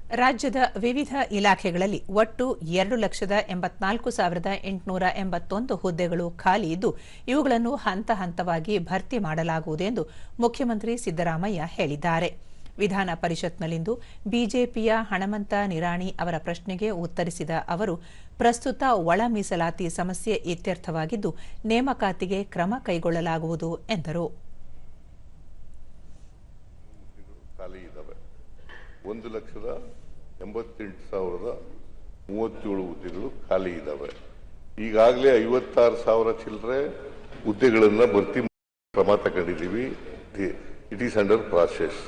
ರಾಜ್ಯದ ವಿವಿಧ ಇಲಾಖೆಗಳಲ್ಲಿ ಒಟ್ಟು 2,84,881 ಹುದ್ದೆಗಳು ಖಾಲಿ ಇದ್ದು, ಇವುಗಳನ್ನು ಹಂತ ಹಂತವಾಗಿ ಭರ್ತಿ ಮಾಡಲಾಗುವುದು ಎಂದು ಮುಖ್ಯಮಂತ್ರಿ ಸಿದ್ದರಾಮಯ್ಯ ಹೇಳಿದ್ದಾರೆ. ವಿಧಾನ ಪರಿಷತ್ನಲ್ಲಿಂದು ಬಿಜೆಪಿಯ ಹಣಮಂತ ನಿರಾಣಿ ಅವರ ಪ್ರಶ್ನೆಗೆ ಉತ್ತರಿಸಿದ ಅವರು, ಪ್ರಸ್ತುತ ಒಳ ಮೀಸಲಾತಿ ಸಮಸ್ಯೆ ಇತ್ಯರ್ಥವಾಗಿದ್ದು, ನೇಮಕಾತಿಗೆ ಕ್ರಮ ಕೈಗೊಳ್ಳಲಾಗುವುದು ಎಂದರು. 1,88,037 ಹುದ್ದೆಗಳು ಖಾಲಿ ಇದ್ದಾವೆ. ಈಗಾಗಲೇ 56,000 ಚಿಲ್ಲರೆ ಹುದ್ದೆಗಳನ್ನು ಭರ್ತಿ ಕ್ರಮ ತಗೊಂಡಿದ್ದೀವಿ. It is under process.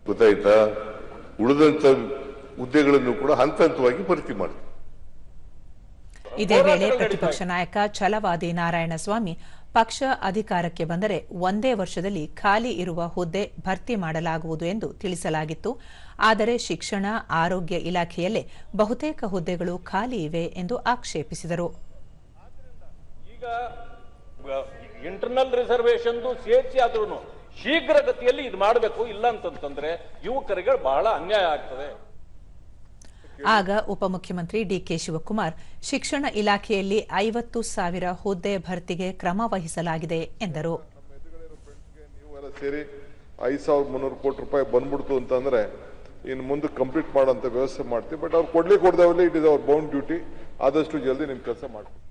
ಗೊತ್ತಾಯ್ತಾ? ಉಳಿದಂತ ಹುದ್ದೆಗಳನ್ನು ಕೂಡ ಹಂತ ಹಂತವಾಗಿ ಭರ್ತಿ ಮಾಡ್ತೀವಿ. ಇದೇ ವೇಳೆ ಪ್ರತಿಪಕ್ಷ ನಾಯಕ ಛಲವಾದಿ ನಾರಾಯಣಸ್ವಾಮಿ, ಪಕ್ಷ ಅಧಿಕಾರಕ್ಕೆ ಬಂದರೆ ಒಂದೇ ವರ್ಷದಲ್ಲಿ ಖಾಲಿ ಇರುವ ಹುದ್ದೆ ಭರ್ತಿ ಮಾಡಲಾಗುವುದು ಎಂದು ತಿಳಿಸಲಾಗಿತ್ತು. ಆದರೆ ಶಿಕ್ಷಣ, ಆರೋಗ್ಯ ಇಲಾಖೆಯಲ್ಲೇ ಬಹುತೇಕ ಹುದ್ದೆಗಳು ಖಾಲಿ ಇವೆ ಎಂದು ಆಕ್ಷೇಪಿಸಿದರು. ಈಗ ಇಂಟರ್ನಲ್ ರಿಸರ್ವೇಶನ್ ಸೇರಿಸಿ ಆದ್ರೂ ಶೀಘ್ರಗತಿಯಲ್ಲಿ ಇದು ಮಾಡಬೇಕು. ಇಲ್ಲ ಅಂತಂದ್ರೆ ಯುವಕರಿಗೆ ಬಹಳ ಅನ್ಯಾಯ ಆಗ್ತದೆ. ಆಗ ಉಪಮುಖ್ಯಮಂತ್ರಿ ಡಿಕೆ ಶಿವಕುಮಾರ್, ಶಿಕ್ಷಣ ಇಲಾಖೆಯಲ್ಲಿ 50,000 ಹುದ್ದೆ ಭರ್ತಿಗೆ ಕ್ರಮ ವಹಿಸಲಾಗಿದೆ ಎಂದರು. ಸೇರಿ 5,300 ಕೋಟಿ ರೂಪಾಯಿ ಬಂದ್ಬಿಡ್ತು ಅಂತಂದ್ರೆ ಇನ್ನು ಮುಂದೆ ಕಂಪ್ಲೀಟ್ ಮಾಡೋಂಥ ವ್ಯವಸ್ಥೆ ಮಾಡ್ತೀವಿ. ಬಟ್ ಅವ್ರು ಕೊಡ್ಲಿ ಕೊಡ್ದೇವಲ್ಲಿ it is our bound duty. ಆದಷ್ಟು ಜಲ್ದಿ ನಿಮ್ಮ ಕೆಲಸ ಮಾಡ್ತೀವಿ.